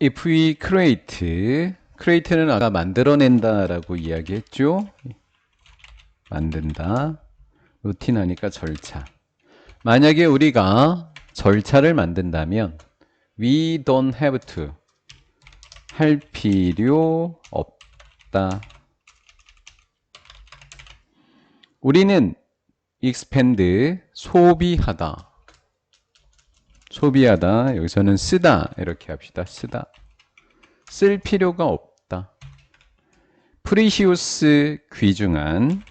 if we create는 아까 만들어낸다 라고 이야기했죠. 만든다. 루틴 하니까 절차. 만약에 우리가 절차를 만든다면 we don't have to 할 필요 없다. 우리는 expand 소비하다. 소비하다. 여기서는 쓰다 이렇게 합시다. 쓰다. 쓸 필요가 없다. precious 귀중한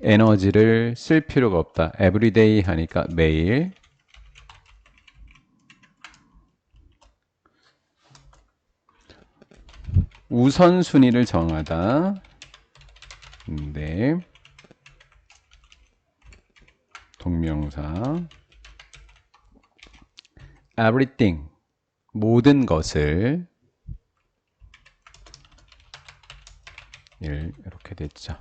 에너지를 쓸 필요가 없다. everyday 하니까 매일. 우선순위를 정하다. 네. 동명사. everything. 모든 것을. 이렇게 됐죠.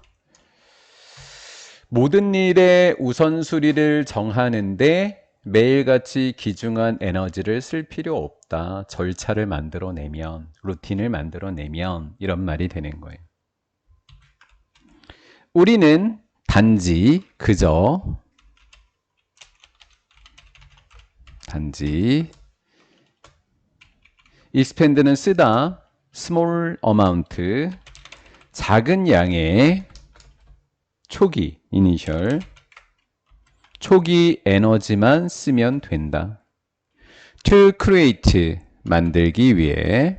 모든 일의 우선순위를 정하는데 매일같이 귀중한 에너지를 쓸 필요 없다. 절차를 만들어내면, 루틴을 만들어내면 이런 말이 되는 거예요. 우리는 단지 그저 expand는 쓰다, small amount 작은 양의 초기 initial 초기 에너지만 쓰면 된다. to create 만들기 위해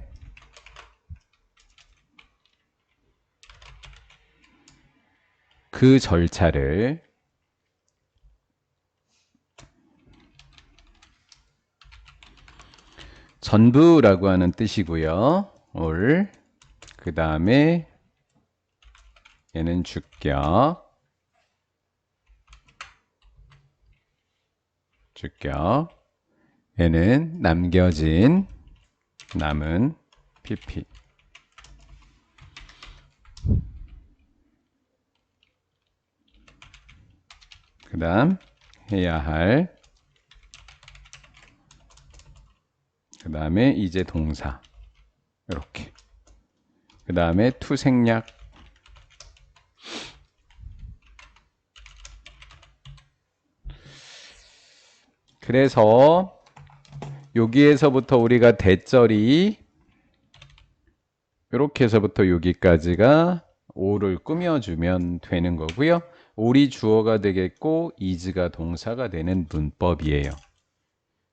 그 절차를 전부라고 하는 뜻이고요. all 그 다음에 얘는 주격 얘는 남겨진 남은 pp 그 다음 해야 할 그 다음에 이제 동사 이렇게 그 다음에 to 생략 그래서 여기에서부터 우리가 대절이 이렇게 해서부터 여기까지가 오를 꾸며주면 되는 거고요. 올이 주어가 되겠고 is가 동사가 되는 문법이에요.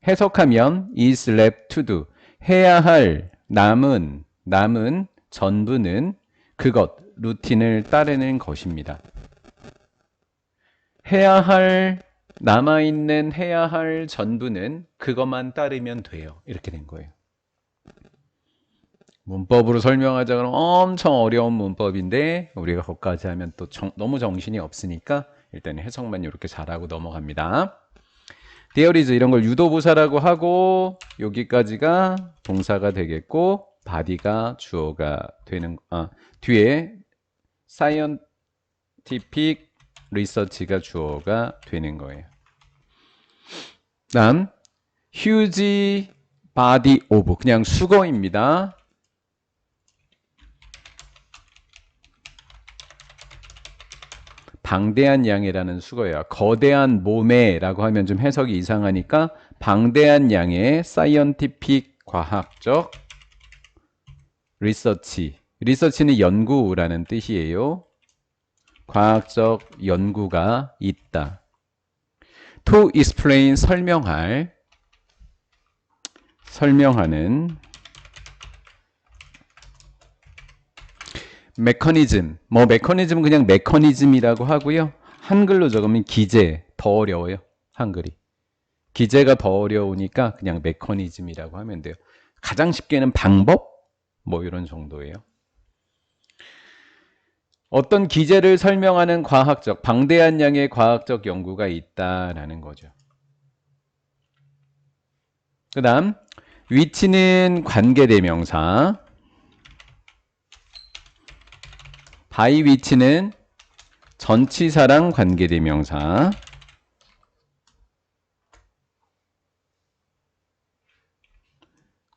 해석하면 is left to do 해야 할 남은 전부는 그것 루틴을 따르는 것입니다. 남아있는 해야 할 전부는 그것만 따르면 돼요. 이렇게 된 거예요. 문법으로 설명하자 그러면 엄청 어려운 문법인데 우리가 거기까지 하면 또 너무 정신이 없으니까 일단 해석만 이렇게 잘하고 넘어갑니다. there is 이런 걸 유도부사라고 하고 여기까지가 동사가 되겠고 body가 주어가 되는 뒤에 scientific research가 주어가 되는 거예요. 다음 huge body of 그냥 수거입니다. 방대한 양이라는 수거예요. 거대한 몸에 라고 하면 좀 해석이 이상하니까 방대한 양의 scientific 과학적 리서치는 연구라는 뜻이에요. 과학적 연구가 있다. to explain 설명하는 메커니즘 메커니즘은 그냥 메커니즘이라고 하고요. 한글로 적으면 기재 더 어려워요. 한글이 기재가 더 어려우니까 그냥 메커니즘이라고 하면 돼요. 가장 쉽게는 방법 이런 정도예요. 어떤 기제를 설명하는 방대한 양의 과학적 연구가 있다라는 거죠. 그 다음 위치는 관계대명사 by 위치는 전치사랑 관계대명사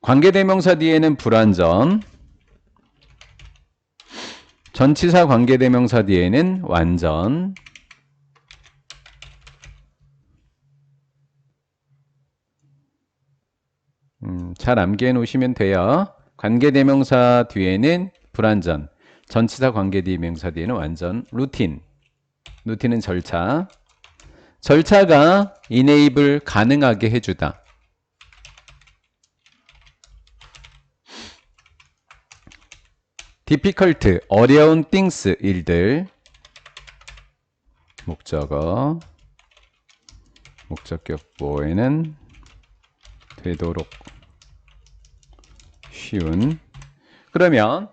관계대명사 뒤에는 불완전, 전치사 관계대명사 뒤에는 완전, 잘 암기해 놓으시면 돼요. 관계대명사 뒤에는 불완전, 전치사 관계대명사 뒤에는 완전, 루틴. 루틴은 절차. 절차가 enable 가능하게 해주다. difficult 어려운 things 일들. 목적어. 목적격보에는 되도록 쉬운. 그러면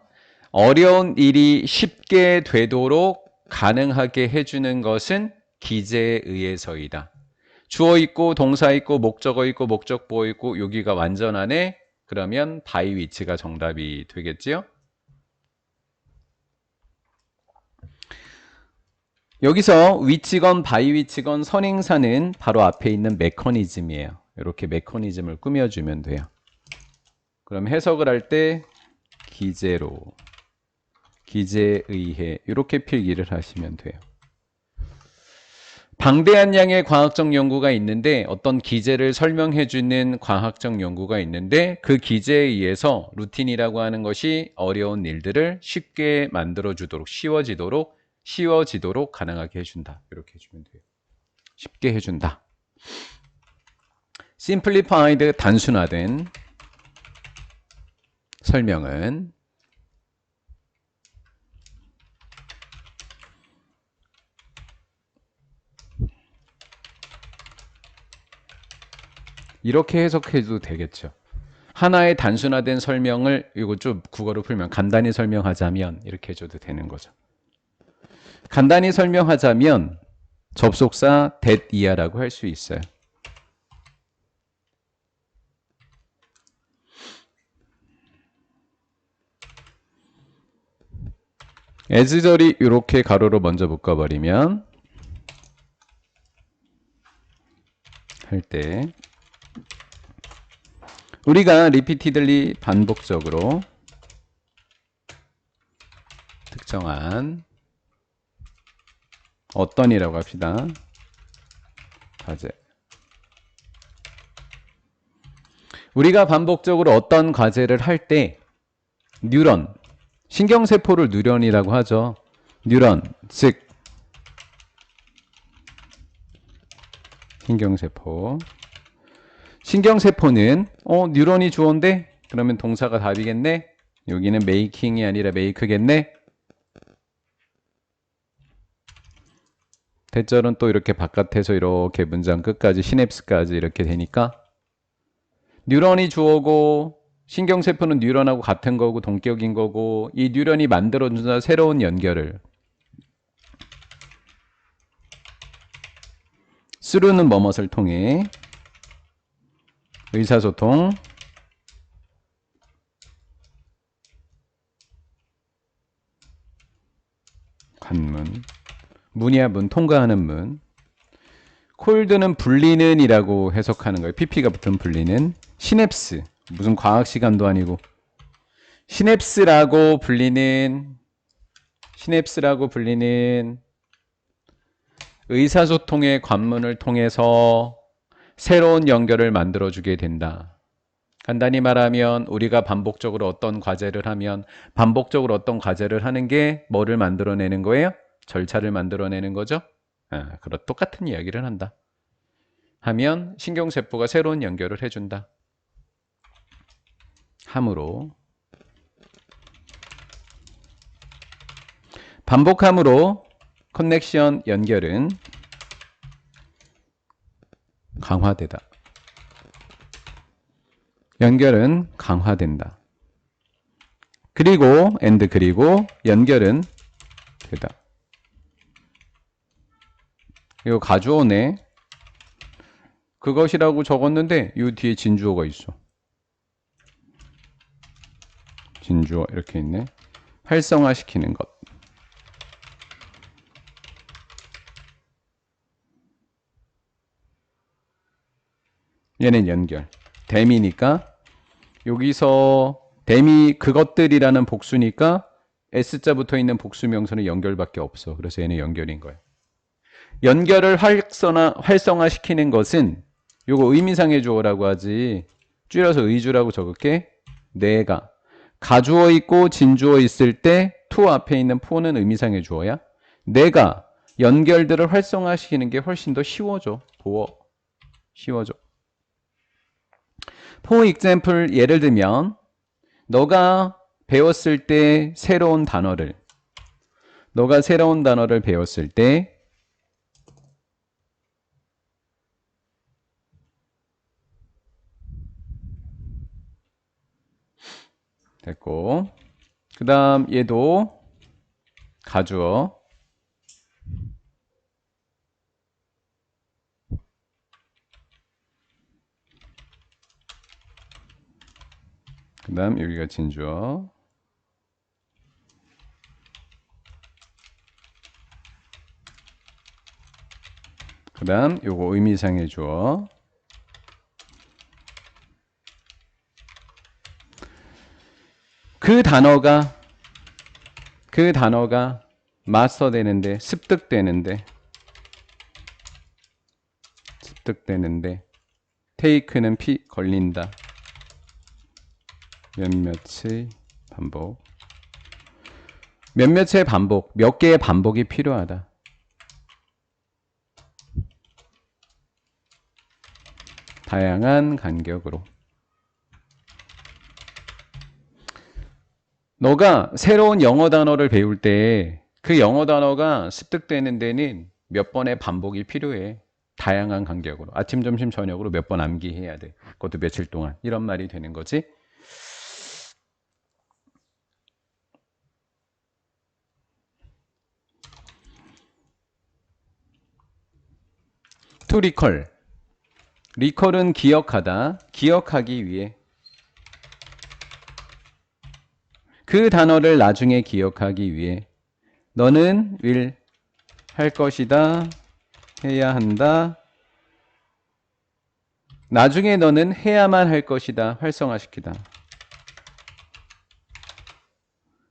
어려운 일이 쉽게 되도록 가능하게 해주는 것은 기제에 의해서이다. 주어 있고 동사 있고 목적어 있고 목적보어 있고 여기가 완전하네. 그러면 by which가 정답이 되겠지요. 여기서 which건 by which건 선행사는 바로 앞에 있는 메커니즘이에요. 이렇게 메커니즘을 꾸며주면 돼요. 그럼 해석을 할 때 기제로, 기제에 의해 이렇게 필기를 하시면 돼요. 방대한 양의 과학적 연구가 있는데 어떤 기제를 설명해주는 과학적 연구가 있는데 그 기제에 의해서 루틴이라고 하는 것이 어려운 일들을 쉽게 만들어주도록 쉬워지도록 가능하게 해준다. 이렇게 해주면 돼요. 쉽게 해준다. simplified 단순화된 설명은 이렇게 해석해도 되겠죠. 하나의 단순화된 설명을 이거 좀 국어로 풀면 간단히 설명하자면 이렇게 해줘도 되는 거죠. 간단히 설명하자면 접속사 that 이하라고 할 수 있어요. as절이 이렇게 가로로 먼저 묶어버리면 할 때 우리가 repeatedly 반복적으로 특정한 어떤이라고 합시다. 과제. 우리가 반복적으로 어떤 과제를 할 때 뉴런, 신경세포를 뉴런이라고 하죠. 뉴런, 즉 신경세포. 신경세포는 뉴런이 주어인데 그러면 동사가 답이겠네. 여기는 making이 아니라 make겠네. 대절은 또 이렇게 바깥에서 이렇게 문장 끝까지 시냅스까지 이렇게 되니까 뉴런이 주어고 신경세포는 뉴런하고 같은 거고 동격인 거고 이 뉴런이 만들어주는 새로운 연결을 through는 뭐뭇을 통해 의사소통 관문 문이야 문 통과하는 문 콜드는 불리는 이라고 해석하는 거예요. pp가 붙은 불리는 시냅스 무슨 과학 시간도 아니고 시냅스라고 불리는 의사소통의 관문을 통해서 새로운 연결을 만들어주게 된다. 간단히 말하면 우리가 반복적으로 어떤 과제를 하면 반복적으로 어떤 과제를 하는 게 뭐를 만들어내는 거예요? 절차를 만들어내는 거죠. 똑같은 이야기를 한다. 하면 신경세포가 새로운 연결을 해준다. 함으로 반복함으로 커넥션 연결은 강화되다. 연결은 강화된다. 그리고 그리고 연결은 되다. 이거 가주어네. 그것이라고 적었는데 이 뒤에 진주어가 있어. 진주어 이렇게 있네. 활성화시키는 것. 얘는 연결. 댐이니까 여기서 댐이 그것들이라는 복수니까 S자 붙어 있는 복수 명사는 연결밖에 없어. 그래서 얘는 연결인 거야. 연결을 활성화시키는 것은 요거 의미상의 주어라고 하지. 줄여서 의주라고 적을게. 내가 가주어 있고 진주어 있을 때 to 앞에 있는 for는 의미상의 주어야. 내가 연결들을 활성화시키는 게 훨씬 더 쉬워져. 쉬워져. For example, 예를 들면 너가 배웠을 때 새로운 단어를 배웠을 때 됐고, 그 다음 얘도 가주어, 그 다음 여기가 진주어, 그 다음 요거 의미상의 주어. 그 단어가 마스터되는데 습득되는데 테이크는 걸린다. 몇몇의 반복. 몇몇의 반복, 몇 개의 반복이 필요하다. 다양한 간격으로. 너가 새로운 영어 단어를 배울 때 그 영어 단어가 습득되는 데는 몇 번의 반복이 필요해. 다양한 간격으로. 아침, 점심, 저녁으로 몇 번 암기해야 돼. 그것도 며칠 동안. 이런 말이 되는 거지. to recall. recall은 기억하다. 기억하기 위해. 그 단어를 나중에 기억하기 위해. 너는 will 할 것이다. 해야 한다. 나중에 너는 해야만 할 것이다. 활성화시키다.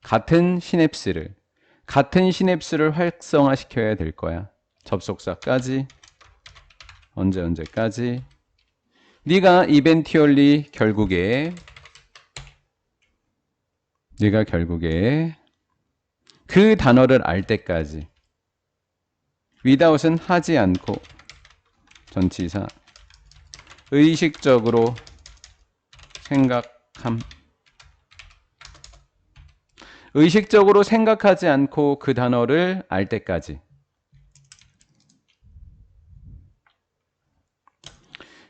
같은 시냅스를 활성화시켜야 될 거야. 접속사까지. 언제까지. 네가 eventually 결국에 그 단어를 알 때까지. without은 하지 않고 전치사. 의식적으로 생각하지 않고 그 단어를 알 때까지.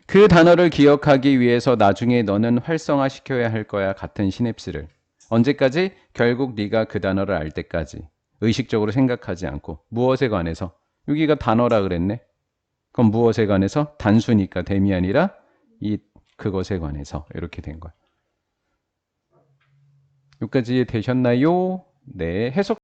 그 단어를 기억하기 위해서 나중에 너는 활성화시켜야 할 거야. 같은 시냅스를. 언제까지? 결국 네가 그 단어를 알 때까지. 의식적으로 생각하지 않고. 무엇에 관해서? 여기가 단어라 그랬네. 그럼 무엇에 관해서? 단수니까 댐이 아니라 그것에 관해서. 이렇게 된 거야. 여기까지 되셨나요? 네, 해석